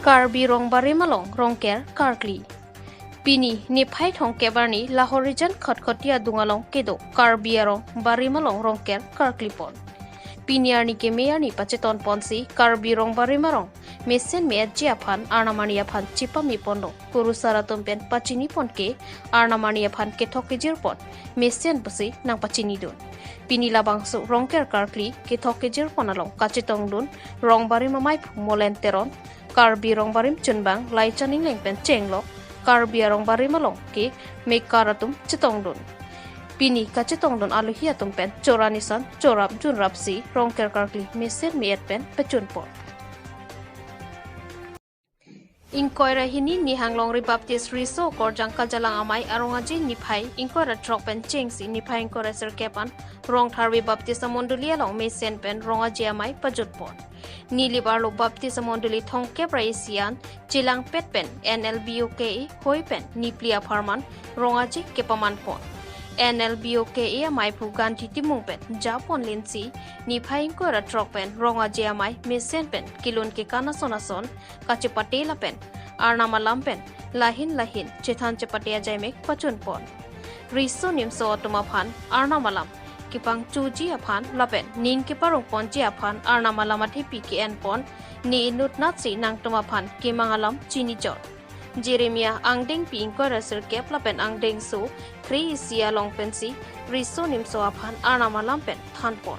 Karbi Rongbari Malong Rongker Karkli. Pini ni phai thong kebarni Lahore region khotkhottia dungalong kedo Karbi Arong Bari Malong Rongker Karkli pon. Piniarni ke meyani pacheton ponsi Karbi Rongbari Marong mesen meji aphan arnamani aphan chipami pondo kurusara tumpen pachini ponke arnamani aphan ke thokejir pon mesen pasi nang pachini dun. Pini labangsu Rongker Karkli ke thokejir ponalong kachetong dun Rongbari mamai molen teron Karbi Rongbarim chunbang lai chaning lengpen chenglok Karbi Rongbari malong ke mekaratum chitongdun. Pini kachetongdun aluhiatum pen choranisan chorap jun rapsi Rongker Karkli mesen miet pen pechunpon. Inkoira hini ni hanglong ri baptist riso kor jangkal jalang amai arongaji niphai inkoira trok pen chengsi niphai inkoira serkepan rong tharwi baptist mondulia long mesen pen rongaji amai pajutpon. Nili barlo baptist monduli thongke praisian chilang pet pen NLBOKE hoi pen niplia farman rongaji kepaman pon. NLBOKE amai pugan titimung pen japon linsi niphai inkoira trok pen rongaji amai mesen pen kilun ke kana sonason kache patela pen arnamalam pen lahin chethan chepatia jaimek pachun pon. Riso nimso otomaphan arnamalam kipang chuji aphan lapen nin kiparong ponji aphan arnamalam athi PKN pon ni inut natsi nang tomaphan kimangalam chini jot. Jeremia angdeng pingko rasir kep lapen angdeng so 3 isia long pensi riso nimso aphan arnamalam pen than pon.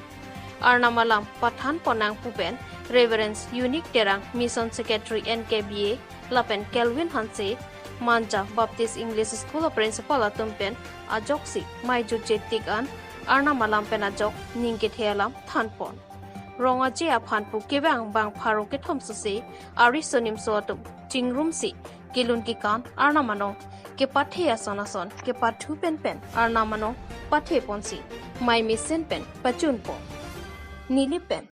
Arnamalam pathan ponang pupen Reverence Unique Terang Mission Secretary NKBA lapen Kelvin Hanse Manja Baptist English School Principal atumpen ajoksi maiju jetik an arnamalam pen ajok ningke thealam thanpon. Rongaji aphan pu kebang bang pharo ke thomsuse arisonim sotum chingrum si kilun ki kan arnamano ke pathe asonason ke pathu pen arnamano pathe ponsi mai misen pen pachun po nili pen